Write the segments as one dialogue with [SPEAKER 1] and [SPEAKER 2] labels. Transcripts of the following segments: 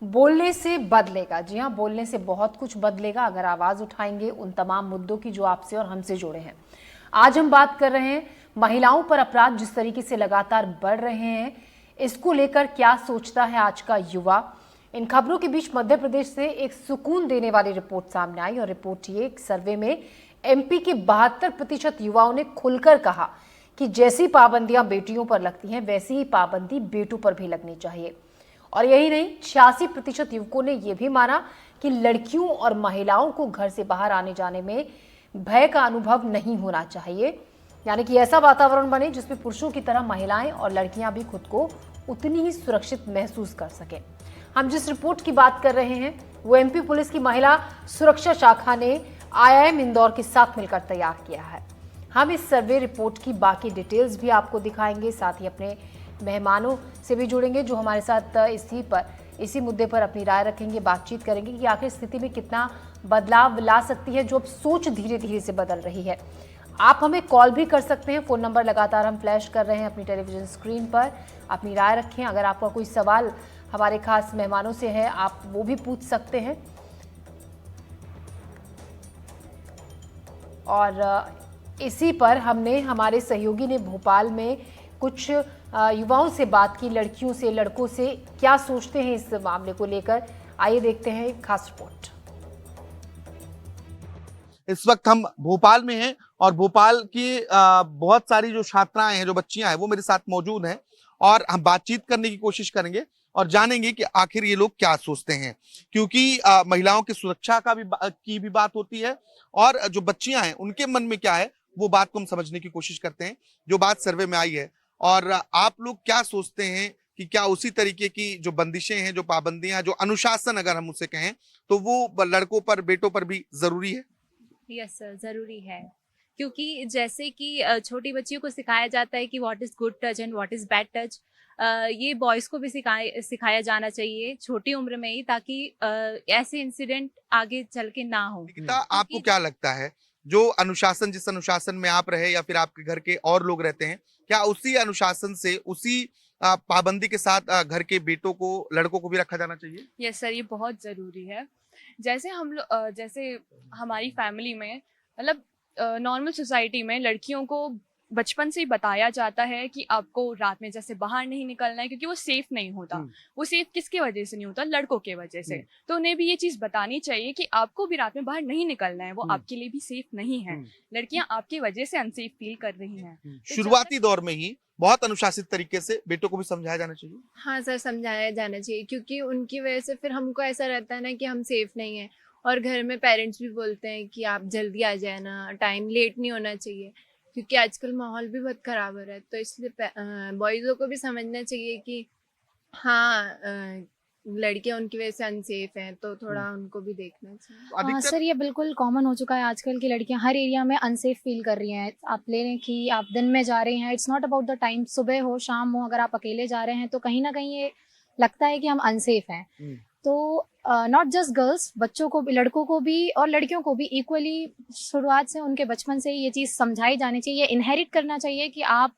[SPEAKER 1] बोलने से बदलेगा। जी हाँ, बोलने से बहुत कुछ बदलेगा अगर आवाज उठाएंगे उन तमाम मुद्दों की जो आपसे और हमसे जुड़े हैं। आज हम बात कर रहे हैं महिलाओं पर अपराध जिस तरीके से लगातार बढ़ रहे हैं, इसको लेकर क्या सोचता है आज का युवा। इन खबरों के बीच मध्य प्रदेश से एक सुकून देने वाली रिपोर्ट सामने आई और रिपोर्ट ये, एक सर्वे में एमपी के 72% युवाओं ने खुलकर कहा कि जैसी पाबंदियां बेटियों पर लगती हैं वैसी ही पाबंदी बेटों पर भी लगनी चाहिए। और यही नहीं, 86% युवकों ने यह भी माना कि लड़कियों और महिलाओं को घर से बाहर आने जाने में भय का अनुभव नहीं होना चाहिए, यानी कि ऐसा वातावरण बने जिसमें पुरुषों की तरह महिलाएं और लड़कियां भी खुद को उतनी ही सुरक्षित महसूस कर सकें। हम जिस रिपोर्ट की बात कर रहे हैं वो एमपी पुलिस की महिला सुरक्षा शाखा ने आईआईएम इंदौर के साथ मिलकर तैयार किया है। हम इस सर्वे रिपोर्ट की बाकी डिटेल्स भी आपको दिखाएंगे, साथ ही अपने मेहमानों से भी जुड़ेंगे जो हमारे साथ इसी मुद्दे पर अपनी राय रखेंगे, बातचीत करेंगे कि आखिर स्थिति में कितना बदलाव ला सकती है जो अब सोच धीरे धीरे से बदल रही है। आप हमें कॉल भी कर सकते हैं, फ़ोन नंबर लगातार हम फ्लैश कर रहे हैं अपनी टेलीविजन स्क्रीन पर। अपनी राय रखें, अगर आपका कोई सवाल हमारे खास मेहमानों से है आप वो भी पूछ सकते हैं। और इसी पर हमने, हमारे सहयोगी ने भोपाल में कुछ युवाओं से बात की, लड़कियों से, लड़कों से, क्या सोचते हैं इस मामले को लेकर। आइए देखते हैं एक खास रिपोर्ट।
[SPEAKER 2] इस वक्त हम भोपाल में हैं और भोपाल की बहुत सारी जो छात्राएं हैं, जो बच्चियां हैं, वो मेरे साथ मौजूद हैं और हम बातचीत करने की कोशिश करेंगे और जानेंगे कि आखिर ये लोग क्या सोचते हैं, क्योंकि महिलाओं की सुरक्षा की भी बात होती है और जो बच्चियां हैं उनके मन में क्या है वो बात को हम समझने की कोशिश करते हैं, जो बात सर्वे में आई है। और आप लोग क्या सोचते हैं कि क्या उसी तरीके की जो बंदिशें हैं, जो पाबंदियां, जो अनुशासन अगर हम उसे कहें तो वो लड़कों पर, बेटों पर भी जरूरी है?
[SPEAKER 3] यस सर, ज़रूरी है। क्योंकि जैसे कि छोटी बच्चियों को सिखाया जाता है कि what is good touch and what is bad touch, ये बॉयज़ को भी सिखाया जाना चाहिए छोटी उम्र में ही, ताकि ऐसे इंसिडेंट आगे चल के ना हो।
[SPEAKER 2] निकिता, आपको क्या लगता है, जो अनुशासन, जिस अनुशासन में आप रहे या फिर आपके घर के और लोग रहते हैं, क्या उसी अनुशासन से, उसी पाबंदी के साथ घर के बेटों को, लड़कों को भी रखा जाना चाहिए?
[SPEAKER 3] यस सर, ये बहुत ज़रूरी है। जैसे हम लोग जैसे हमारी फैमिली में, मतलब नॉर्मल सोसाइटी में लड़कियों को बचपन से ही बताया जाता है कि आपको रात में जैसे बाहर नहीं निकलना है, क्योंकि वो सेफ नहीं होता। वो सेफ किसके वजह से नहीं होता? लड़कों के वजह से। तो उन्हें भी ये चीज बतानी चाहिए कि आपको भी रात में बाहर नहीं निकलना है, वो आपके लिए भी सेफ नहीं है। लड़कियां आपकी वजह से अनसेफ फील कर रही हैं। तो
[SPEAKER 2] शुरुआती दौर में ही बहुत अनुशासित तरीके से बेटों को भी समझाया जाना चाहिए।
[SPEAKER 4] हाँ सर, समझाया जाना चाहिए, क्योंकि उनकी वजह से फिर हमको ऐसा रहता है ना कि हम सेफ नहीं हैं। और घर में पेरेंट्स भी बोलते हैं कि आप जल्दी आ जाए ना, टाइम लेट नहीं होना चाहिए, क्योंकि आजकल माहौल भी बहुत ख़राब हो रहा है। तो इसलिए बॉयज़ों को भी समझना चाहिए कि हाँ, लड़कियां उनकी वजह से अनसेफ हैं, तो थोड़ा उनको भी देखना चाहिए।
[SPEAKER 2] अधिकतर
[SPEAKER 5] सर, ये बिल्कुल कॉमन हो चुका है। आजकल की लड़कियां हर एरिया में अनसेफ फील कर रही हैं। आप ले लें कि आप दिन में जा रहे हैं, it's not about the time, सुबह हो शाम हो, अगर आप अकेले जा रहे हैं तो कहीं ना कहीं ये लगता है कि हम अनसेफ हैं। तो नॉट जस्ट गर्ल्स, बच्चों को भी, लड़कों को भी और लड़कियों को भी इक्वली शुरुआत से, उनके बचपन से ही ये चीज़ समझाई जानी चाहिए, ये इनहेरिट करना चाहिए कि आप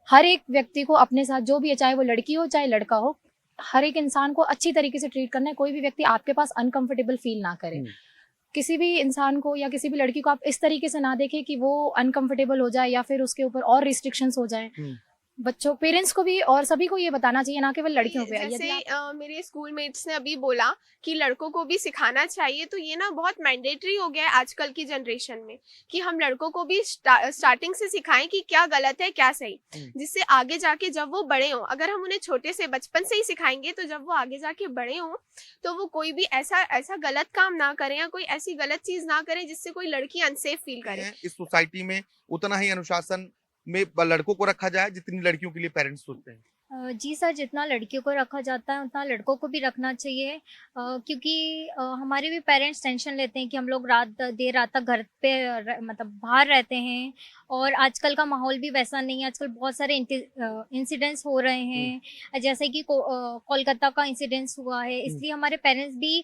[SPEAKER 5] हर एक व्यक्ति को अपने साथ, जो भी है, चाहे वो लड़की हो चाहे लड़का हो, हर एक इंसान को अच्छी तरीके से ट्रीट करना है। कोई भी व्यक्ति आपके पास अनकंफर्टेबल फील ना करे। किसी भी इंसान को या किसी भी लड़की को आप इस तरीके से ना देखें कि वो अनकंफर्टेबल हो जाए या फिर उसके ऊपर और रिस्ट्रिक्शंस हो जाएं। बच्चों, पेरेंट्स को भी और सभी को ये बताना चाहिए, ना केवल लड़कियों पे।
[SPEAKER 4] जैसे मेरे स्कूल मेट्स ने अभी बोला कि लड़कों को भी सिखाना चाहिए, तो ये ना बहुत मैंडेटरी हो गया है आजकल की जनरेशन में, कि हम लड़कों को भी स्टार्टिंग से सिखाएं कि क्या गलत है क्या सही, जिससे आगे जाके जब वो बड़े हों, अगर हम उन्हें छोटे से बचपन से ही सिखाएंगे तो जब वो आगे जाके बड़े हों तो वो कोई भी ऐसा गलत काम ना करें या कोई ऐसी गलत चीज ना करें जिससे कोई लड़की अनसेफ फील करे।
[SPEAKER 2] इस सोसाइटी में उतना ही अनुशासन में लड़कों को रखा जाए जितनी लड़कियों के लिए पेरेंट्स सोचते हैं।
[SPEAKER 5] जी सर, जितना लड़कियों को रखा जाता है उतना लड़कों को भी रखना चाहिए, क्योंकि हमारे भी पेरेंट्स टेंशन लेते हैं कि हम लोग देर रात तक घर पे मतलब बाहर रहते हैं। और आजकल का माहौल भी वैसा नहीं है। आजकल बहुत सारे इंसिडेंट्स हो रहे हैं, जैसे कि कोलकाता का इंसिडेंस हुआ है, इसलिए हमारे पेरेंट्स भी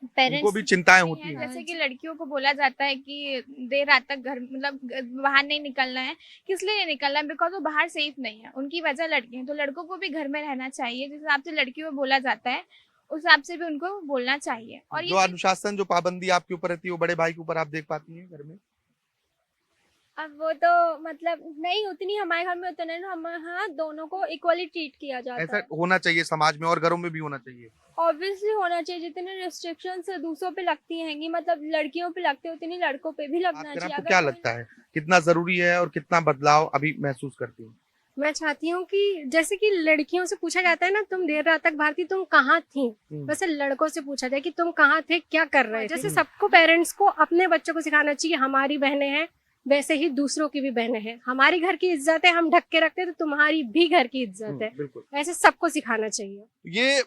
[SPEAKER 2] उनको
[SPEAKER 5] पेरेंट्स
[SPEAKER 2] भी चिंताएं होती
[SPEAKER 3] है,
[SPEAKER 2] हैं।
[SPEAKER 3] जैसे कि लड़कियों को बोला जाता है कि देर रात तक घर मतलब बाहर नहीं निकलना है। किस लिए नहीं निकलना है? बिकॉज वो बाहर सेफ नहीं है, उनकी वजह लड़के हैं। तो लड़कों को भी घर में रहना चाहिए, जिस हिसाब से लड़कियों को बोला जाता है उस हिसाब से भी उनको बोलना चाहिए। और
[SPEAKER 2] जो
[SPEAKER 3] ये
[SPEAKER 2] अनुशासन, जो पाबंदी आपके ऊपर रहती है वो बड़े भाई के ऊपर आप देख पाती हैं घर में?
[SPEAKER 6] अब वो तो मतलब नहीं उतनी हमारे घर में उतने ना, हम हाँ दोनों को इक्वली ट्रीट किया जाता
[SPEAKER 2] ऐसा
[SPEAKER 6] है।
[SPEAKER 2] होना चाहिए समाज में और घरों में भी होना चाहिए।
[SPEAKER 6] ऑब्वियसली होना चाहिए, जितने रिस्ट्रिक्शंस दूसरों पे लगती हैंगी मतलब लड़कियों पे लगते हैं उतनी लड़कों पे भी लगना
[SPEAKER 2] आपको
[SPEAKER 6] चाहिए।
[SPEAKER 2] क्या लगता है कितना जरूरी है और कितना बदलाव अभी महसूस करती हैं?
[SPEAKER 7] मैं चाहती हूँ कि जैसे कि लड़कियों से पूछा जाता है ना, तुम देर रात तक बाहर थी, तुम कहाँ थी, वैसे लड़कों से पूछा जाए कि तुम कहाँ थे, क्या कर रहे थे। जैसे सबको पेरेंट्स को अपने बच्चों को सिखाना चाहिए हमारी बहनें हैं, वैसे ही दूसरों की भी बहनें हैं। हमारी घर की इज्जत है, हम ढक के रखते हैं, तो तुम्हारी भी घर की इज्जत है।
[SPEAKER 2] बिल्कुल।
[SPEAKER 7] ऐसे सबको सिखाना चाहिए।
[SPEAKER 2] ये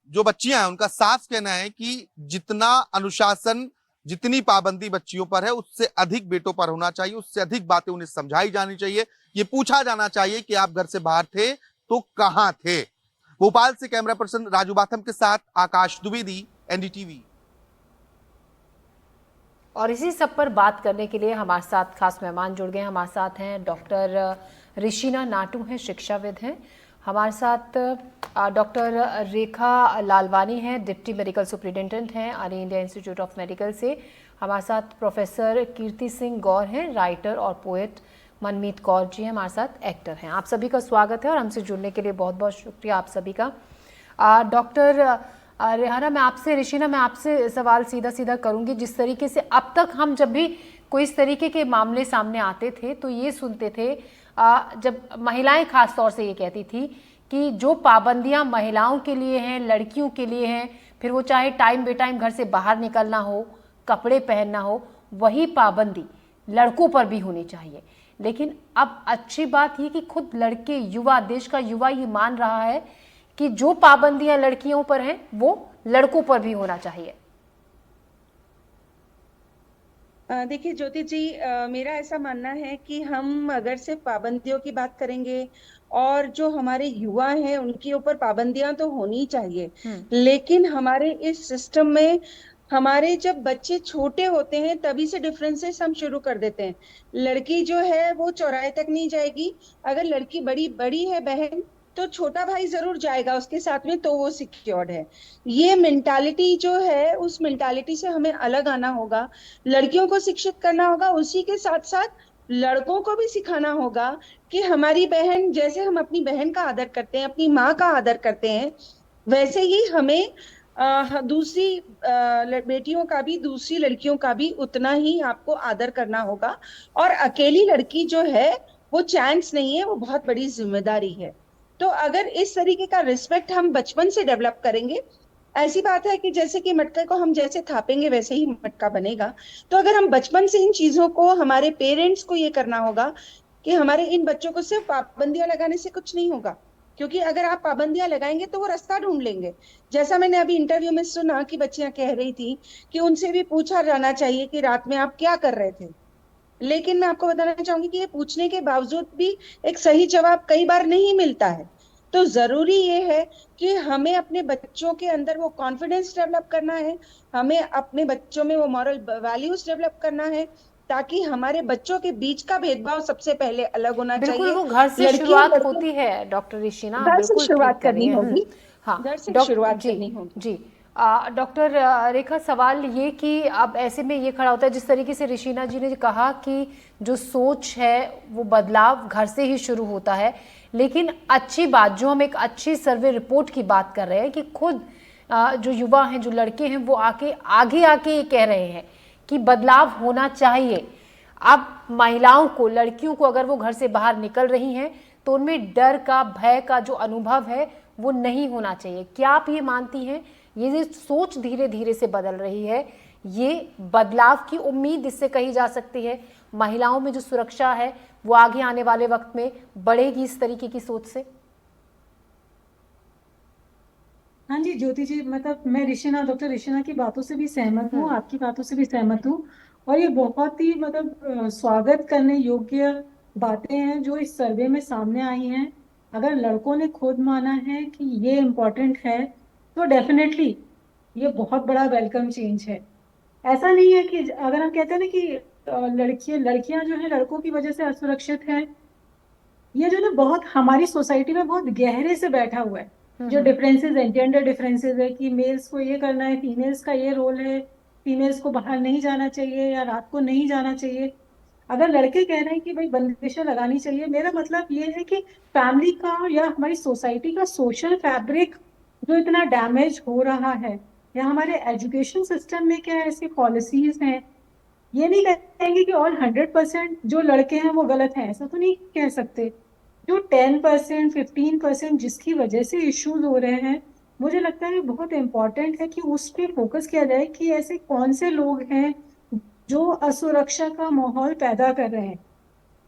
[SPEAKER 2] जो बच्चियां हैं उनका साफ कहना है कि जितना अनुशासन, जितनी पाबंदी बच्चियों पर है उससे अधिक बेटों पर होना चाहिए, उससे अधिक बातें उन्हें समझाई जानी चाहिए। ये पूछा जाना चाहिए कि आप घर से बाहर थे तो कहां थे। भोपाल से कैमरा पर्सन राजू बाथम के साथ आकाश द्विवेदी, एनडीटीवी।
[SPEAKER 1] और इसी सब पर बात करने के लिए हमारे साथ खास मेहमान जुड़ गए। हमारे साथ हैं डॉक्टर ऋषिना नाटू हैं, शिक्षाविद हैं। हमारे साथ डॉक्टर रेखा लालवानी हैं, डिप्टी मेडिकल सुपरिटेंडेंट हैं all India institute of medical से। हमारे साथ प्रोफेसर कीर्ति सिंह गौर हैं, राइटर और पोएट। मनमीत कौर जी हैं हमारे साथ, एक्टर हैं। आप सभी का स्वागत है और हमसे जुड़ने के लिए बहुत बहुत शुक्रिया आप सभी का। डॉक्टर रेहाना, मैं आपसे, ऋषिना मैं आपसे सवाल सीधा सीधा करूंगी। जिस तरीके से अब तक हम जब भी कोई इस तरीके के मामले सामने आते थे तो ये सुनते थे, जब महिलाएं खास तौर से ये कहती थी कि जो पाबंदियां महिलाओं के लिए हैं, लड़कियों के लिए हैं, फिर वो चाहे टाइम बे टाइम घर से बाहर निकलना हो, कपड़े पहनना हो, वही पाबंदी लड़कों पर भी होनी चाहिए। लेकिन अब अच्छी बात ये कि खुद लड़के, युवा, देश का युवा ये मान रहा है कि जो पाबंदियां लड़कियों पर हैं वो लड़कों पर भी होना चाहिए।
[SPEAKER 8] देखिए ज्योति जी, मेरा ऐसा मानना है कि हम अगर सिर्फ पाबंदियों की बात करेंगे और जो हमारे युवा हैं उनके ऊपर पाबंदियां तो होनी चाहिए, लेकिन हमारे इस सिस्टम में हमारे जब बच्चे छोटे होते हैं तभी से डिफरेंसेस हम शुरू कर देते हैं। लड़की जो है वो चौराहे तक नहीं जाएगी, अगर लड़की बड़ी है बहन तो छोटा भाई जरूर जाएगा उसके साथ में, तो वो सिक्योर्ड है। ये मेंटालिटी जो है उस मेंटालिटी से हमें अलग आना होगा, लड़कियों को शिक्षित करना होगा, उसी के साथ साथ लड़कों को भी सिखाना होगा कि हमारी बहन, जैसे हम अपनी बहन का आदर करते हैं, अपनी माँ का आदर करते हैं, वैसे ही हमें दूसरी बेटियों का भी, दूसरी लड़कियों का भी उतना ही आपको आदर करना होगा। और अकेली लड़की जो है वो चांस नहीं है, वो बहुत बड़ी जिम्मेदारी है। तो अगर इस तरीके का रिस्पेक्ट हम बचपन से डेवलप करेंगे, ऐसी बात है कि जैसे कि मटके को हम जैसे थापेंगे वैसे ही मटका बनेगा। तो अगर हम बचपन से इन चीजों को, हमारे पेरेंट्स को ये करना होगा कि हमारे इन बच्चों को सिर्फ पाबंदियां लगाने से कुछ नहीं होगा, क्योंकि अगर आप पाबंदियां लगाएंगे तो वो रास्ता ढूंढ लेंगे। जैसा मैंने अभी इंटरव्यू में सुना कि बच्चियां कह रही थी कि उनसे भी पूछा जाना चाहिए कि रात में आप क्या कर रहे थे, लेकिन मैं आपको बताना चाहूंगी कि ये पूछने के बावजूद भी एक सही जवाब कई बार नहीं मिलता है। तो जरूरी ये है कि हमें अपने बच्चों के अंदर वो कॉन्फिडेंस डेवलप करना है, हमें अपने बच्चों में वो मॉरल वैल्यूज डेवलप करना है, ताकि हमारे बच्चों के बीच का भेदभाव सबसे पहले अलग होना चाहिए।
[SPEAKER 1] बिल्कुल, वो घर से शुरुआत होती है डॉक्टर ऋषिना,
[SPEAKER 8] घर से
[SPEAKER 1] बिल्कुल
[SPEAKER 8] शुरुआत करनी
[SPEAKER 1] ठीक
[SPEAKER 8] होगी।
[SPEAKER 1] हाँ,
[SPEAKER 8] घर से शुरुआत करनी होगी।
[SPEAKER 1] जी डॉक्टर रेखा, सवाल ये कि अब ऐसे में ये खड़ा होता है, जिस तरीके से ऋषिना जी ने कहा कि जो सोच है वो बदलाव घर से ही शुरू होता है, लेकिन अच्छी बात, जो हम एक अच्छी सर्वे रिपोर्ट की बात कर रहे हैं कि खुद जो युवा हैं, जो लड़के हैं, वो आगे आके ये कह रहे हैं कि बदलाव होना चाहिए। अब महिलाओं को, लड़कियों को अगर वो घर से बाहर निकल रही हैं तो उनमें डर का, भय का जो अनुभव है वो नहीं होना चाहिए। क्या आप ये मानती हैं ये जो सोच धीरे धीरे से बदल रही है, ये बदलाव की उम्मीद इससे कही जा सकती है? महिलाओं में जो सुरक्षा है वो आगे आने वाले वक्त में बढ़ेगी इस तरीके की सोच से?
[SPEAKER 9] हाँ जी ज्योति जी, मतलब मैं डॉक्टर ऋषिना की बातों से भी सहमत हूँ, आपकी बातों से भी सहमत हूँ। और ये बहुत ही मतलब स्वागत करने योग्य बातें हैं जो इस सर्वे में सामने आई हैं। अगर लड़कों ने खुद माना है कि ये इम्पोर्टेंट है तो डेफिनेटली ये बहुत बड़ा वेलकम चेंज है। ऐसा नहीं है कि अगर हम कहते हैं ना कि लड़कियां जो है लड़कों की वजह से असुरक्षित हैं, ये जो ना बहुत हमारी सोसाइटी में बहुत गहरे से बैठा हुआ है। जो डिफरेंसेस है, जेंडर डिफरेंसेस है कि मेल्स को ये करना है, फीमेल्स का ये रोल है, फीमेल्स को बाहर नहीं जाना चाहिए या रात को नहीं जाना चाहिए। अगर लड़के कह रहे हैं कि भाई बंदिशें लगानी चाहिए, मेरा मतलब ये है कि फैमिली का या हमारी सोसाइटी का सोशल फैब्रिक जो इतना डैमेज हो रहा है, या हमारे एजुकेशन सिस्टम में क्या ऐसी पॉलिसीज हैं। ये नहीं कहेंगे कि ऑल 100% जो लड़के हैं वो गलत हैं, ऐसा तो नहीं कह सकते। जो 10% 15% जिसकी वजह से इश्यूज हो रहे हैं, मुझे लगता है बहुत इंपॉर्टेंट है कि उस पर फोकस किया जाए कि ऐसे कौन से लोग हैं जो असुरक्षा का माहौल पैदा कर रहे हैं।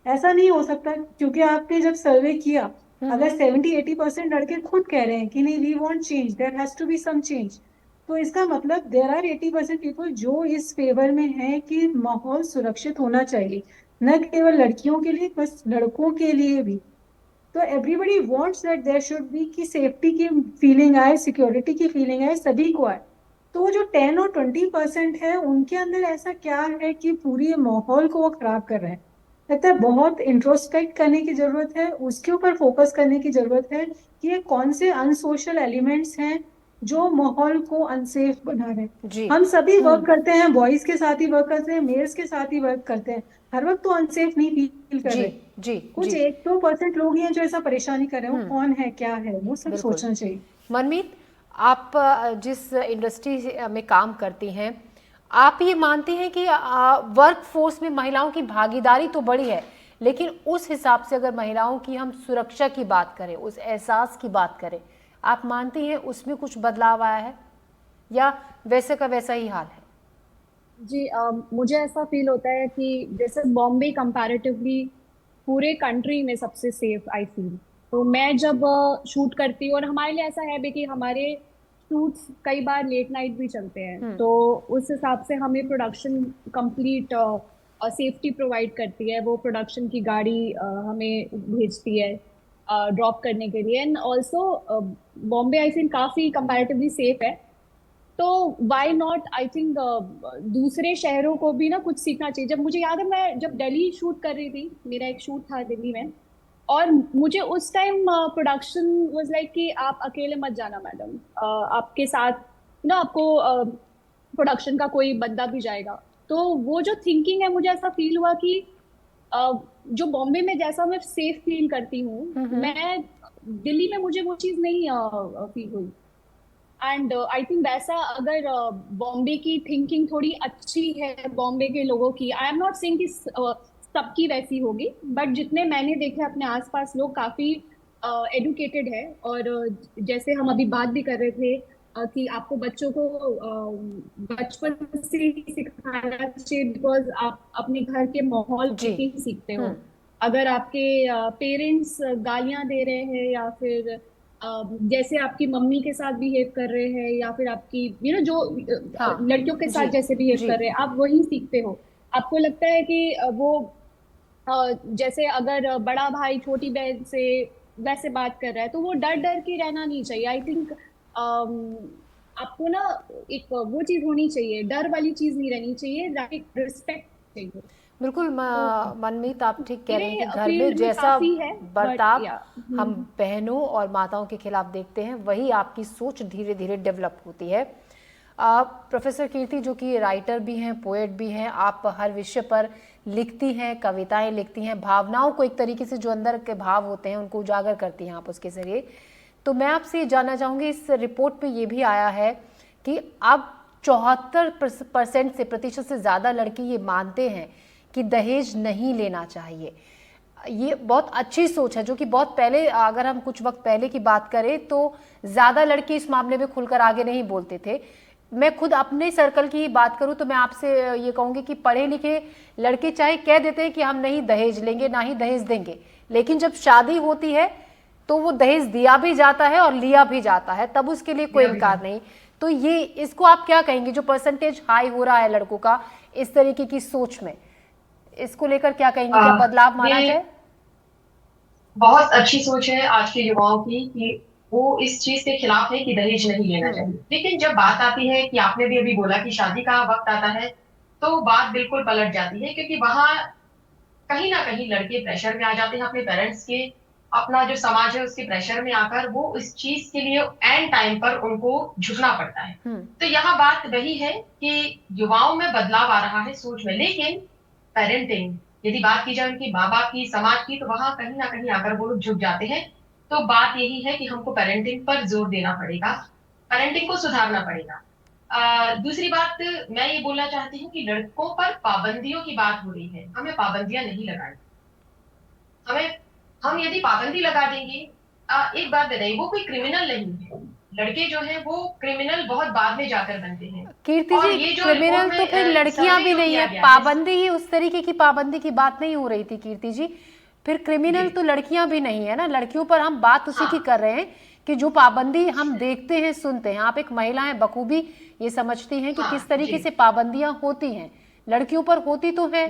[SPEAKER 9] ऐसा नहीं हो सकता, क्योंकि आपने जब सर्वे किया, अगर 70-80% लड़के खुद कह रहे हैं कि नहीं we want change, there has to be some change, तो इसका मतलब देयर आर 80% पीपल जो इस फेवर में है कि माहौल सुरक्षित होना चाहिए, न केवल लड़कियों के लिए, बस लड़कों के लिए भी। तो everybody wants that there should be कि सेफ्टी की फीलिंग आए, सिक्योरिटी की फीलिंग आए, सभी को आए। तो वो जो 10 और 20% है, उनके अंदर ऐसा क्या है कि पूरी माहौल को वो खराब कर रहे हैं। लगता है बहुत इंट्रोस्पेक्ट करने की जरूरत है, उसके ऊपर फोकस करने की जरूरत है कि ये कौन से अनसोशल एलिमेंट्स हैं जो माहौल को अनसेफ बना रहे हैं।
[SPEAKER 1] जी।
[SPEAKER 9] हम सभी वर्क करते हैं, बॉयज के साथ ही वर्क करते हैं, मेल्स के साथ ही वर्क करते हैं, हर वक्त तो अनसेफ नहीं फील कर
[SPEAKER 1] जी
[SPEAKER 9] रहे।
[SPEAKER 1] जी
[SPEAKER 9] कुछ
[SPEAKER 1] जी
[SPEAKER 9] 1-2% लोग ही हैं जो ऐसा परेशानी कर रहे हैं, वो कौन है, क्या है, वो सब
[SPEAKER 1] बिल्कुल।
[SPEAKER 9] सोचना चाहिए।
[SPEAKER 1] मनमीत, आप जिस इंडस्ट्री में काम करती हैं, आप ये मानती हैं कि वर्क फोर्स में महिलाओं की भागीदारी तो बड़ी है, लेकिन उस हिसाब से अगर महिलाओं की हम सुरक्षा की बात करें, उस एहसास की बात करें, आप मानती हैं उसमें कुछ बदलाव आया है या वैसे का वैसा ही हाल है?
[SPEAKER 10] जी मुझे ऐसा फील होता है कि जैसे बॉम्बे कंपैरेटिवली पूरे कंट्री में सबसे सेफ आई फील। तो मैं जब शूट करती हूँ, और हमारे लिए ऐसा है भी कि हमारे शूट्स कई बार लेट नाइट भी चलते हैं, तो उस हिसाब से हमें प्रोडक्शन कंप्लीट सेफ्टी प्रोवाइड करती है। वो प्रोडक्शन की गाड़ी हमें भेजती है ड्रॉप करने के लिए। And also Bombay I think काफ़ी कंपैरेटिवली सेफ है। तो वाई नॉट, आई थिंक दूसरे शहरों को भी ना कुछ सीखना चाहिए। जब मुझे याद है, मैं जब दिल्ली शूट कर रही थी, मेरा एक शूट था दिल्ली में, और मुझे उस टाइम प्रोडक्शन वाज लाइक कि आप अकेले मत जाना मैडम, आपके साथ ना आपको प्रोडक्शन का कोई बंदा भी जाएगा। तो वो जो थिंकिंग है, मुझे ऐसा फील हुआ कि जो बॉम्बे में जैसा मैं सेफ फील करती हूँ, मैं दिल्ली में मुझे वो चीज़ नहीं फील हुई। एंड आई थिंक वैसा अगर बॉम्बे की थिंकिंग थोड़ी अच्छी है, बॉम्बे के लोगों की, आई एम नॉट सेइंग कि सबकी वैसी होगी, बट जितने मैंने देखे अपने आसपास, लोग काफ़ी एडुकेटेड है। और जैसे हम अभी बात भी कर रहे थे कि आपको बच्चों को बचपन से ही सिखाना चाहिए, बिकॉज आप अपने घर के माहौल
[SPEAKER 1] जी।
[SPEAKER 10] से ही सीखते हो। अगर आपके पेरेंट्स गालियां दे रहे हैं, या फिर जैसे आपकी मम्मी के साथ बिहेव कर रहे हैं, या फिर आपकी जो
[SPEAKER 1] हाँ,
[SPEAKER 10] लड़कियों के साथ
[SPEAKER 1] जी,
[SPEAKER 10] जैसे बिहेव
[SPEAKER 1] जी।
[SPEAKER 10] कर रहे हैं, आप वही सीखते हो। आपको लगता है कि वो जैसे अगर बड़ा भाई छोटी बहन से वैसे बात कर रहा है, तो वो डर डर के रहना नहीं चाहिए। आई थिंक आपको ना एक वो चीज होनी चाहिए, डर वाली चीज नहीं रहनी चाहिए, रिस्पेक्ट चाहिए।
[SPEAKER 1] बिल्कुल मनमीत, आप ठीक कह रहे हैं कि घर में
[SPEAKER 10] फील्ड में
[SPEAKER 1] जैसा
[SPEAKER 10] काफी है,
[SPEAKER 1] बर्ताव
[SPEAKER 10] but,
[SPEAKER 1] हम बहनों और माताओं के खिलाफ देखते हैं, वही आपकी सोच धीरे धीरे डेवलप होती है। प्रोफेसर कीर्ति, जो कि राइटर भी हैं, पोएट भी हैं, आप हर विषय पर लिखती हैं, कविताएं लिखती हैं, भावनाओं को एक तरीके से जो अंदर के भाव होते हैं उनको उजागर करती हैं आप उसके जरिए। तो मैं आपसे ये जानना चाहूँगी, इस रिपोर्ट पे ये भी आया है कि अब 74% से प्रतिशत से ज़्यादा लड़के ये मानते हैं कि दहेज नहीं लेना चाहिए। ये बहुत अच्छी सोच है, जो कि बहुत पहले, अगर हम कुछ वक्त पहले की बात करें तो ज़्यादा लड़के इस मामले में खुलकर आगे नहीं बोलते थे। मैं खुद अपने सर्कल की बात करूं तो मैं आपसे ये कहूँगी कि पढ़े लिखे लड़के चाहे कह देते हैं कि हम नहीं दहेज लेंगे, ना ही दहेज देंगे, लेकिन जब शादी होती है तो वो दहेज दिया भी जाता है और लिया भी जाता है, तब उसके लिए कोई इनकार नहीं। तो ये, इसको आप क्या कहेंगे, जो परसेंटेज हाई हो रहा है लड़कों का इस तरीके की सोच में, इसको लेकर क्या कहेंगे? क्या बदलाव माना जाए?
[SPEAKER 11] बहुत अच्छी सोच है आज के युवाओं की कि वो इस चीज के खिलाफ है कि दहेज नहीं लेना चाहिए। लेकिन जब बात आती है कि आपने भी अभी बोला कि शादी का वक्त आता है, तो बात बिल्कुल पलट जाती है, क्योंकि वहां कहीं ना कहीं लड़के प्रेशर में आ जाते हैं अपने पेरेंट्स के, अपना जो समाज है उसके प्रेशर में आकर वो इस चीज के लिए एंड टाइम पर उनको झुकना पड़ता है। तो यहाँ बात वही है कि युवाओं में बदलाव आ रहा है सोच में, लेकिन पेरेंटिंग यदि बात की जाए उनकी माँ बाप की, समाज की, तो वहां कहीं ना कहीं आकर वो लोग झुक जाते हैं। तो बात यही है कि हमको पेरेंटिंग पर जोर देना पड़ेगा, पेरेंटिंग को सुधारना पड़ेगा। दूसरी बात मैं ये बोलना चाहती हूँ कि लड़कों पर पाबंदियों की बात हो रही है, हमें पाबंदियां नहीं लगानी। हम यदि पाबंदी लगा देंगे, एक बात बताइए, वो कोई क्रिमिनल नहीं है। लड़के जो है वो क्रिमिनल बहुत बाद में जाकर बनते हैं।
[SPEAKER 1] कीर्ति
[SPEAKER 11] और
[SPEAKER 1] जी,
[SPEAKER 11] ये जो
[SPEAKER 1] क्रिमिनल
[SPEAKER 11] रिपोर्ट
[SPEAKER 1] तो
[SPEAKER 11] में,
[SPEAKER 1] फिर लड़कियां
[SPEAKER 11] सर्वे
[SPEAKER 1] भी
[SPEAKER 11] जो
[SPEAKER 1] नहीं
[SPEAKER 11] किया
[SPEAKER 1] है,
[SPEAKER 11] गया
[SPEAKER 1] पाबंदी ही उस तरीके की पाबंदी की बात नहीं हो रही थी कीर्ति जी। फिर क्रिमिनल तो लड़कियां भी नहीं है ना, लड़कियों पर हम बात उसी की कर रहे हैं कि जो पाबंदी हम देखते हैं सुनते हैं। आप एक महिला हैं, बखूबी ये समझती हैं कि किस तरीके से पाबंदियां होती हैं, लड़कियों पर होती तो है,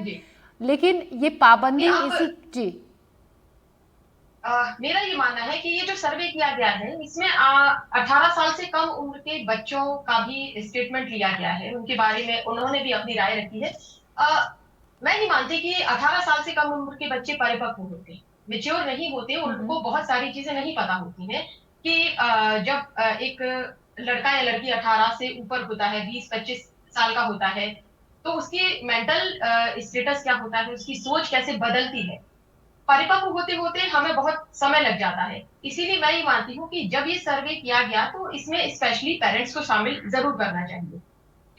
[SPEAKER 1] लेकिन ये पाबंदी इसी जी।
[SPEAKER 11] मेरा ये मानना है कि ये जो सर्वे किया गया है इसमें 18 साल से कम उम्र के बच्चों का भी स्टेटमेंट लिया गया है, उनके बारे में उन्होंने भी अपनी राय रखी है। मैं नहीं मानती कि 18 साल से कम उम्र के बच्चे परिपक्व होते, मेच्योर नहीं होते, उनको बहुत सारी चीजें नहीं पता होती हैं कि जब एक लड़का या लड़की 18 से ऊपर होता है, 20-25 साल का होता है, तो उसकी मेंटल स्टेटस क्या होता है, उसकी सोच कैसे बदलती है। परिपक्व होते होते हमें बहुत समय लग जाता है। इसीलिए मैं ये मानती हूँ कि जब ये सर्वे किया गया तो इसमें स्पेशली पेरेंट्स को शामिल जरूर करना चाहिए,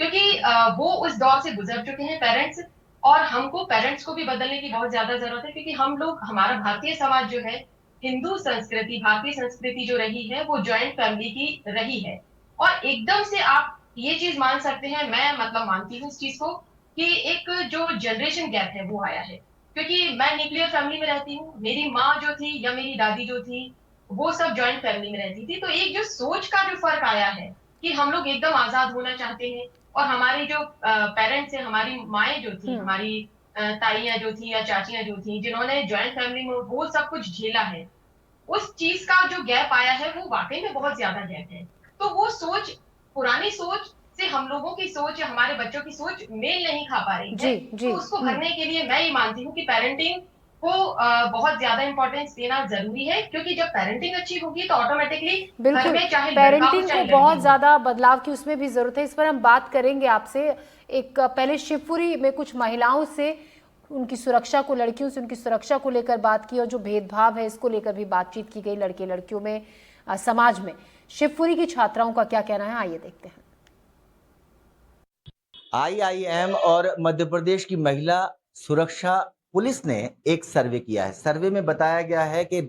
[SPEAKER 11] क्योंकि वो उस दौर से गुजर चुके हैं पेरेंट्स, और हमको पेरेंट्स को भी बदलने की बहुत ज्यादा जरूरत है, क्योंकि हम लोग, हमारा भारतीय समाज जो है, हिंदू संस्कृति, भारतीय संस्कृति जो रही है वो जॉइंट फैमिली की रही है। और एकदम से आप ये चीज मान सकते हैं, मैं मतलब मानती हूँ इस चीज को, कि एक जो जनरेशन गैप है वो आया है। क्योंकि मैं न्यूक्लियर फैमिली में रहती हूँ, मेरी माँ जो थी या मेरी दादी जो थी वो सब जॉइंट फैमिली में रहती थी, तो एक जो सोच का जो फर्क आया है कि हम लोग एकदम आजाद होना चाहते हैं, और हमारी जो पेरेंट्स है, हमारी माएँ जो थी, हमारी ताइयां जो थी या चाचियां जो थी, जिन्होंने जॉइंट फैमिली में वो सब कुछ झेला है, उस चीज का जो गैप आया है वो वाकई में बहुत ज्यादा गैप है। तो वो सोच, पुरानी सोच से हम लोगों की सोच या हमारे बच्चों की सोच मेल नहीं खा पा रही है। तो उसको भरने के लिए मैं ये मानती हूँ कि पेरेंटिंग को बहुत ज्यादा इंपॉर्टेंस देना जरूरी है, क्योंकि जब पेरेंटिंग अच्छी होगी तो ऑटोमेटिकली घर में चाहे
[SPEAKER 1] पेरेंटिंग को बहुत ज्यादा बदलाव की उसमें भी जरूरत है। इस पर हम बात करेंगे आपसे। एक पहले शिवपुरी में कुछ महिलाओं से उनकी सुरक्षा को, लड़कियों से उनकी सुरक्षा को लेकर बात की, और जो भेदभाव है इसको लेकर भी बातचीत की गई लड़के लड़कियों में, समाज में। शिवपुरी की छात्राओं का क्या कहना है, आइए देखते हैं।
[SPEAKER 12] IIM और मध्य प्रदेश की महिला सुरक्षा पुलिस ने एक सर्वे किया है। सर्वे में बताया गया है कि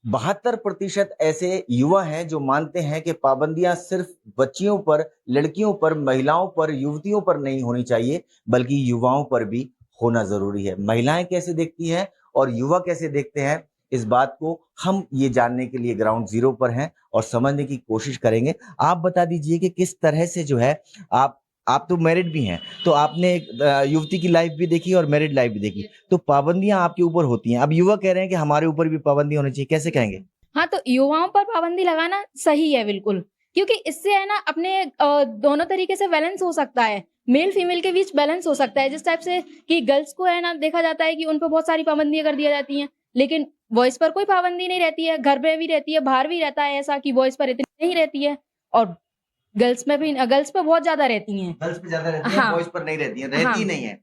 [SPEAKER 12] 72% ऐसे युवा हैं जो मानते हैं कि पाबंदियां सिर्फ बच्चियों पर, लड़कियों पर, महिलाओं पर, युवतियों पर नहीं होनी चाहिए, बल्कि युवाओं पर भी होना जरूरी है। महिलाएं कैसे देखती हैं और युवा कैसे देखते हैं, इस बात को हम ये जानने के लिए ग्राउंड जीरो पर हैं और समझने की कोशिश करेंगे। आप बता दीजिए कि किस तरह से जो है, आप तो मैरिड भी हैं, तो आपने एक युवती की लाइफ भी देखी और मैरिड लाइफ भी देखी, तो पाबंदियां आपके ऊपर होती हैं। अब युवा कह रहे हैं कि हमारे ऊपर भी पाबंदी होनी चाहिए, कैसे कहेंगे?
[SPEAKER 13] हाँ, तो युवाओं पर पाबंदी लगाना सही है बिल्कुल, क्योंकि इससे है ना अपने दोनों तरीके से बैलेंस हो सकता है, मेल फीमेल के बीच बैलेंस हो सकता है। जिस टाइप से कि गर्ल्स को है ना देखा जाता है कि उन पर बहुत सारी पाबंदियां कर दी जाती हैं, लेकिन बॉयज पर कोई पाबंदी नहीं रहती है। घर में भी रहती है, बाहर भी रहता है ऐसा कि बॉयज पर इतनी नहीं रहती है, और गर्ल्स में भी, गर्ल्स पे बहुत ज्यादा रहती हैं।
[SPEAKER 12] गर्ल्स पे ज्यादा रहती हैं, बॉयज पर नहीं रहती हैं, रहती नहीं है।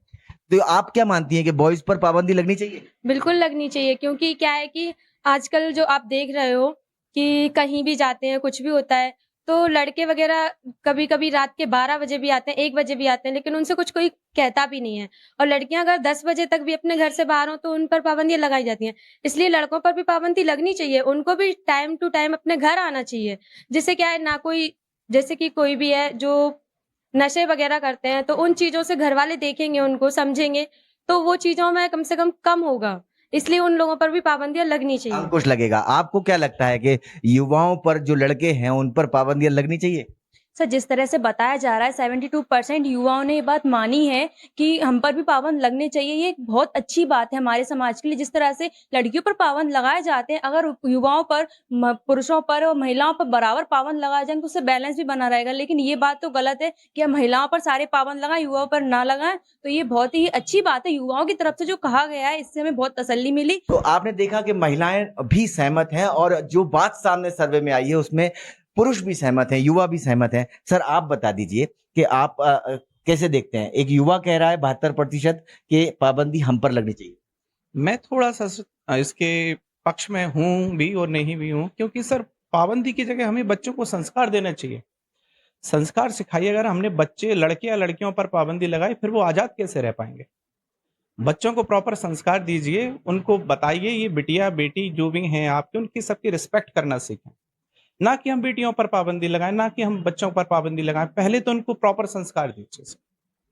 [SPEAKER 12] तो आप क्या मानती हैं कि बॉयज पर पाबंदी लगनी चाहिए?
[SPEAKER 6] बिल्कुल लगनी चाहिए, क्योंकि क्या है कि आजकल जो आप देख रहे हो कि कहीं भी जाते हैं, कुछ भी होता है, तो लड़के वगैरह कभी कभी रात के 12 बजे भी आते हैं, 1 बजे भी आते हैं, लेकिन उनसे कुछ कोई कहता भी नहीं है। और लड़कियां अगर 10 बजे तक भी अपने घर से बाहर हो तो उन पर पाबंदियां लगाई जाती हैं। इसलिए लड़कों पर भी पाबंदी लगनी चाहिए, उनको भी टाइम टू टाइम अपने घर आना चाहिए। जिससे क्या है ना, कोई जैसे कि कोई भी है जो नशे वगैरह करते हैं, तो उन चीजों से घर वाले देखेंगे, उनको समझेंगे, तो वो चीजों में कम से कम होगा। इसलिए उन लोगों पर भी पाबंदियां लगनी चाहिए।
[SPEAKER 12] अंकुश लगेगा, आपको क्या लगता है कि युवाओं पर, जो लड़के हैं, उन पर पाबंदियां लगनी चाहिए?
[SPEAKER 6] सर जिस तरह से बताया जा रहा है 72% युवाओं ने ये बात मानी है कि हम पर भी पाबंद लगने चाहिए। ये एक बहुत अच्छी बात है हमारे समाज के लिए। जिस तरह से लड़कियों पर पाबंद लगाए जाते हैं, अगर युवाओं पर, पुरुषों पर और महिलाओं पर बराबर पाबंद लगाए जाएंगे तो उससे बैलेंस भी बना रहेगा। लेकिन ये बात तो गलत है कि हम महिलाओं पर सारे पाबंद लगाएं, युवाओं पर ना लगाएं। तो ये बहुत ही अच्छी बात है युवाओं की तरफ से जो कहा गया है, इससे हमें बहुत तसल्ली मिली।
[SPEAKER 12] तो आपने देखा कि महिलाएं भी सहमत हैं और जो बात सामने सर्वे में आई है उसमें पुरुष भी सहमत हैं, युवा भी सहमत हैं। सर आप बता दीजिए कि आप कैसे देखते हैं? एक युवा कह रहा है 72% के पाबंदी हम पर लगनी चाहिए।
[SPEAKER 14] मैं थोड़ा सा इसके पक्ष में हूं भी और नहीं भी हूं, क्योंकि सर पाबंदी की जगह हमें बच्चों को संस्कार देना चाहिए। संस्कार सिखाइए। अगर हमने बच्चे, लड़के या लड़कियों पर पाबंदी लगाई, फिर वो आजाद कैसे रह पाएंगे? बच्चों को प्रॉपर संस्कार दीजिए, उनको बताइए ये बिटिया बेटी जो भी हैं आपके, उनकी सबकी रिस्पेक्ट करना सीखें। ना कि हम बेटियों पर पाबंदी लगाएं, ना कि हम बच्चों पर पाबंदी लगाएं। पहले तो उनको प्रॉपर संस्कार दीजिए,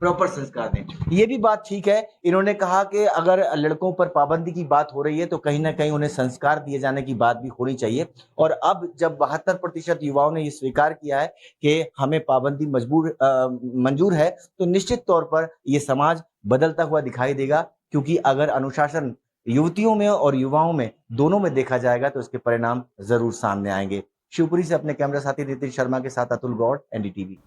[SPEAKER 12] प्रॉपर संस्कार दें। ये भी बात ठीक है। इन्होंने कहा कि अगर लड़कों पर पाबंदी की बात हो रही है तो कहीं ना कहीं उन्हें संस्कार दिए जाने की बात भी होनी चाहिए। और अब जब 72% युवाओं ने ये स्वीकार किया है कि हमें पाबंदी मंजूर है, तो निश्चित तौर पर ये समाज बदलता हुआ दिखाई देगा। क्योंकि अगर अनुशासन युवतियों में और युवाओं में दोनों में देखा जाएगा तो इसके परिणाम जरूर सामने आएंगे। शिवपुरी से अपने कैमरा साथी नितिन शर्मा के साथ अतुल गौड़, एनडीटीवी।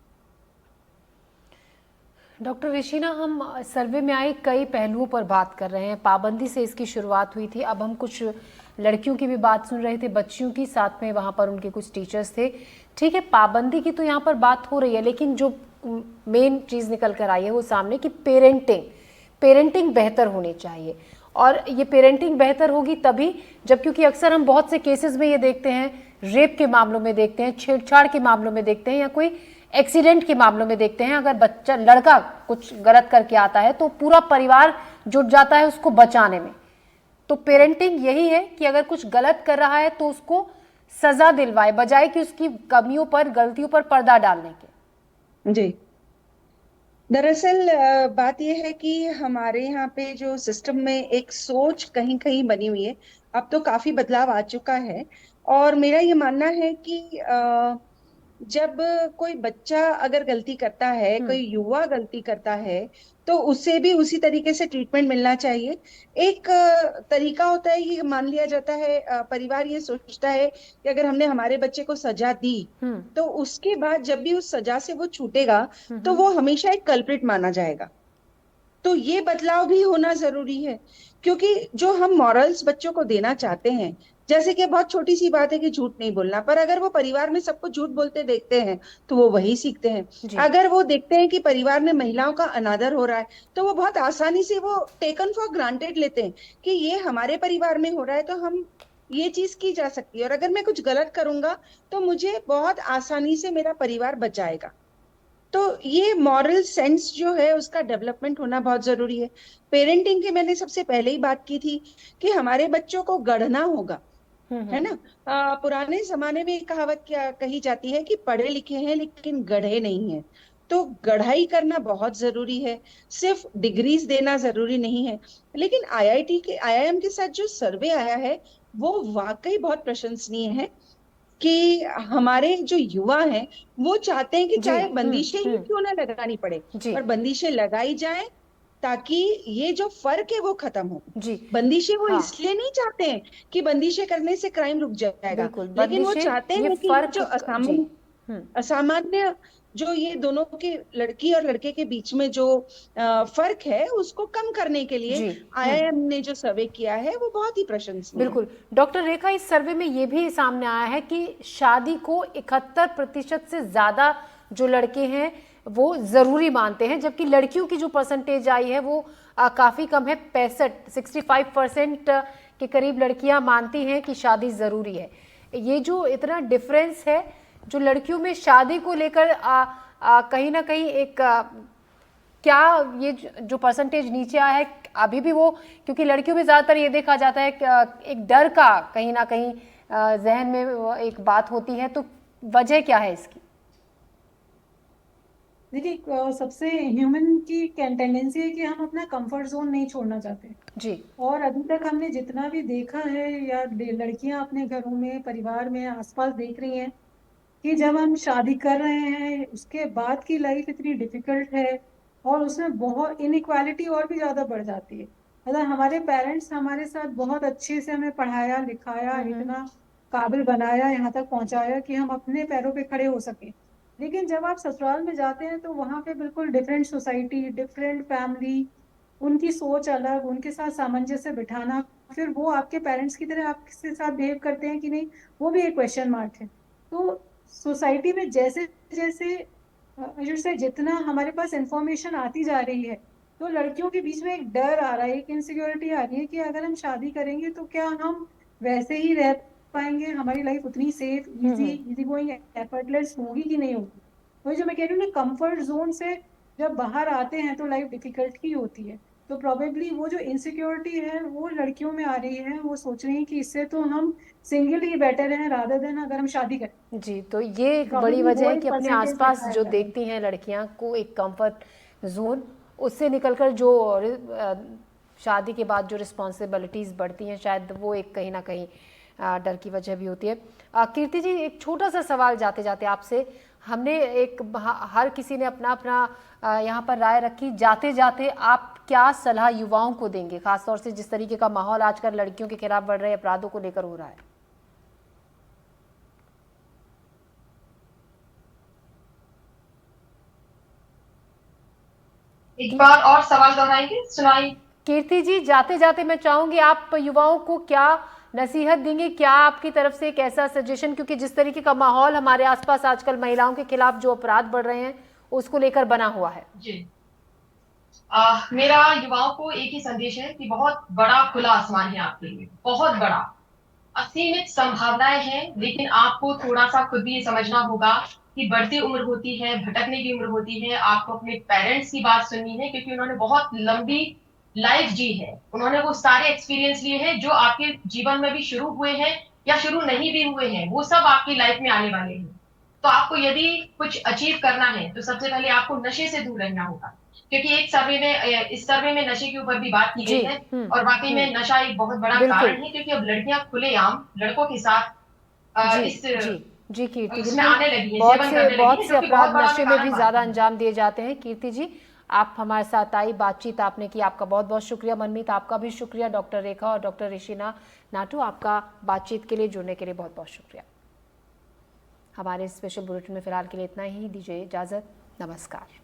[SPEAKER 1] डॉक्टर ऋषिना, हम सर्वे में आए कई पहलुओं पर बात कर रहे हैं। पाबंदी से इसकी शुरुआत हुई थी, अब हम कुछ लड़कियों की भी बात सुन रहे थे, बच्चियों की, साथ में वहाँ पर उनके कुछ टीचर्स थे। ठीक है, पाबंदी की तो यहाँ पर बात हो रही है, लेकिन जो मेन चीज़ निकल कर आई है वो सामने कि पेरेंटिंग बेहतर होनी चाहिए। और ये पेरेंटिंग बेहतर होगी तभी जब, क्योंकि अक्सर हम बहुत से केसेस में ये देखते हैं, रेप के मामलों में देखते हैं, छेड़छाड़ के मामलों में देखते हैं, या कोई एक्सीडेंट के मामलों में देखते हैं, अगर बच्चा, लड़का कुछ गलत करके आता है तो पूरा परिवार जुट जाता है उसको बचाने में। तो पेरेंटिंग यही है कि अगर कुछ गलत कर रहा है तो उसको सजा दिलवाए, बजाय कि उसकी कमियों पर, गलतियों पर पर्दा डालने के।
[SPEAKER 8] जी, दरअसल बात यह है कि हमारे यहाँ पे जो सिस्टम में एक सोच कहीं कहीं बनी हुई है, अब तो काफी बदलाव आ चुका है। और मेरा ये मानना है कि जब कोई बच्चा अगर गलती करता है, कोई युवा गलती करता है, तो उसे भी उसी तरीके से ट्रीटमेंट मिलना चाहिए। एक तरीका होता है कि मान लिया जाता है, परिवार ये सोचता है कि अगर हमने हमारे बच्चे को सजा दी तो उसके बाद जब भी उस सजा से वो छूटेगा तो वो हमेशा एक कल्प्रिट माना जाएगा। तो ये बदलाव भी होना जरूरी है, क्योंकि जो हम मॉरल्स बच्चों को देना चाहते हैं, जैसे कि बहुत छोटी सी बात है कि झूठ नहीं बोलना, पर अगर वो परिवार में सबको झूठ बोलते देखते हैं तो वो वही सीखते हैं। अगर वो देखते हैं कि परिवार में महिलाओं का अनादर हो रहा है तो वो बहुत आसानी से वो टेकन फॉर ग्रांटेड लेते हैं कि ये हमारे परिवार में हो रहा है तो हम ये चीज की जा सकती है, और अगर मैं कुछ गलत करूंगा तो मुझे बहुत आसानी से मेरा परिवार बचाएगा। तो ये मॉरल सेंस जो है उसका डेवलपमेंट होना बहुत जरूरी है। पेरेंटिंग की मैंने सबसे पहले ही बात की थी कि हमारे बच्चों को गढ़ना होगा, है ना। पुराने जमाने में एक कहावत क्या कही जाती है कि पढ़े लिखे हैं लेकिन गढ़े नहीं है। तो गढ़ाई करना बहुत जरूरी है, सिर्फ डिग्रीज देना जरूरी नहीं है। लेकिन IIM के साथ जो सर्वे आया है वो वाकई बहुत प्रशंसनीय है कि हमारे जो युवा हैं वो चाहते हैं कि चाहे बंदिशें ही क्यों ना लगानी पड़े, पर बंदिशें लगाई जाए ताकि ये जो फर्क है वो खत्म हो। बंदिशें वो इसलिए नहीं चाहते हैं कि बंदिशें करने से क्राइम रुक जाएगा, लेकिन वो चाहते हैं कि जो असामान्य जो ये दोनों के, लड़की और लड़के के बीच में जो फर्क है उसको कम करने के लिए IIM ने जो सर्वे किया है वो बहुत ही प्रशंसनीय।
[SPEAKER 1] बिल्कुल डॉक्टर रेखा, इस सर्वे में ये भी सामने आया है कि शादी को 71% से ज्यादा जो लड़के हैं वो जरूरी मानते हैं, जबकि लड़कियों की जो परसेंटेज आई है वो काफी कम है, 65% के करीब लड़कियां मानती हैं कि शादी जरूरी है। ये जो इतना डिफरेंस है जो लड़कियों में शादी को लेकर कहीं ना कहीं एक क्या ये जो परसेंटेज नीचे आया है अभी भी वो, क्योंकि लड़कियों में ज़्यादातर ये देखा जाता है कि एक डर का कहीं ना कहीं जहन में एक बात होती है, तो वजह क्या है इसकी?
[SPEAKER 9] देखिए, सबसे ह्यूमन की टेंडेंसी है कि हम अपना कंफर्ट जोन नहीं छोड़ना चाहते
[SPEAKER 1] जी।
[SPEAKER 9] और अभी तक हमने जितना भी देखा है या लड़कियां अपने घरों में, परिवार में, आसपास देख रही हैं कि जब हम शादी कर रहे हैं उसके बाद की लाइफ इतनी डिफिकल्ट है और उसमें बहुत इनइक्वालिटी और भी ज़्यादा बढ़ जाती है। मतलब हमारे पेरेंट्स हमारे साथ बहुत अच्छे से हमें पढ़ाया लिखाया, इतना काबिल बनाया, यहाँ तक पहुँचाया कि हम अपने पैरों पे खड़े हो सके। लेकिन जब आप ससुराल में जाते हैं तो वहाँ पे बिल्कुल डिफरेंट सोसाइटी, डिफरेंट फैमिली, उनकी सोच अलग, उनके साथ सामंजस्य बिठाना, फिर वो आपके पेरेंट्स की तरह आपके साथ बिहेव करते हैं कि नहीं, वो भी एक क्वेश्चन मार्क है। तो सोसाइटी में जैसे जैसे से जितना हमारे पास इंफॉर्मेशन आती जा रही है, तो लड़कियों के बीच में एक डर आ रहा है, एक इनसिक्योरिटी आ रही है कि अगर हम शादी करेंगे तो क्या हम वैसे ही रह पाएंगे, हमारी लाइफ उतनी सेफ, इजी गोइंग, एफर्टलेस होगी कि नहीं होगी। वही जो मैं कह रही हूँ ना, कंफर्ट जोन से जब बाहर आते हैं तो लाइफ डिफिकल्ट ही होती है। तो प्रोबेबली वो जो इनसिक्योरिटी है वो लड़कियों में आ रही है, वो सोच रही है कि इससे तो हम सिंगल ही बेटर हैं रादर देन अगर हम शादी करें।
[SPEAKER 1] जी, तो ये एक बड़ी वजह है कि अपने आसपास जो देखती हैं लड़कियां को एक कंफर्ट जोन, उससे निकलकर जो शादी के बाद जो रिस्पॉन्सिबिलिटीज़ बढ़ती हैं, शायद वो एक कहीं ना कहीं डर की वजह भी होती है। कीर्ति जी, एक छोटा सा सवाल जाते जाते आपसे, हमने एक हर किसी ने अपना अपना यहाँ पर राय रखी, जाते जाते आप क्या सलाह युवाओं को देंगे, खासतौर से जिस तरीके का माहौल आजकल लड़कियों के खिलाफ बढ़ रहे अपराधों को लेकर हो रहा है?
[SPEAKER 11] एक बार और सवाल दोहराएंगे, सुनाई।
[SPEAKER 1] कीर्ति जी, जाते जाते मैं चाहूंगी आप युवाओं को क्या नसीहत देंगे, क्या आपकी तरफ से एक ऐसा सजेशन, क्योंकि जिस तरीके का माहौल हमारे आसपास आजकल महिलाओं के खिलाफ जो अपराध बढ़ रहे हैं उसको लेकर बना हुआ है?
[SPEAKER 11] जी, मेरा युवाओं को एक ही संदेश है कि बहुत बड़ा खुला आसमान है आपके लिए, बहुत बड़ा, असीमित संभावनाएं हैं, लेकिन आपको थोड़ा सा खुद भी ये समझना होगा कि बढ़ती उम्र होती है, भटकने की उम्र होती है, आपको अपने पेरेंट्स की बात सुननी है क्योंकि उन्होंने बहुत लंबी लाइफ जी है, उन्होंने वो सारे एक्सपीरियंस लिए हैं जो आपके जीवन में भी शुरू हुए हैं या शुरू नहीं भी हुए हैं, वो सब आपकी लाइफ में आने वाले हैं। तो आपको यदि कुछ अचीव करना है तो सबसे पहले आपको नशे से दूर रहना होगा, क्योंकि एक सर्वे में, इस सर्वे में नशे के ऊपर भी बात की गई है और वाकई में नशा एक बहुत बड़ा कारण है, क्योंकि अब लड़कियां खुलेआम लड़कों के साथ इस
[SPEAKER 1] जी कीर्ति जी,
[SPEAKER 11] आने लगी है,
[SPEAKER 1] बहुत से अपराध नशे में भी ज्यादा अंजाम दिए जाते हैं। कीर्ति जी, आप हमारे साथ आई, बातचीत आपने की, आपका बहुत बहुत शुक्रिया। मनमीत, आपका भी शुक्रिया। डॉक्टर रेखा और डॉक्टर ऋषिना नाटू, आपका बातचीत के लिए, जुड़ने के लिए बहुत बहुत शुक्रिया। हमारे स्पेशल बुलेटिन में फिलहाल के लिए इतना ही, दीजिए इजाजत, नमस्कार।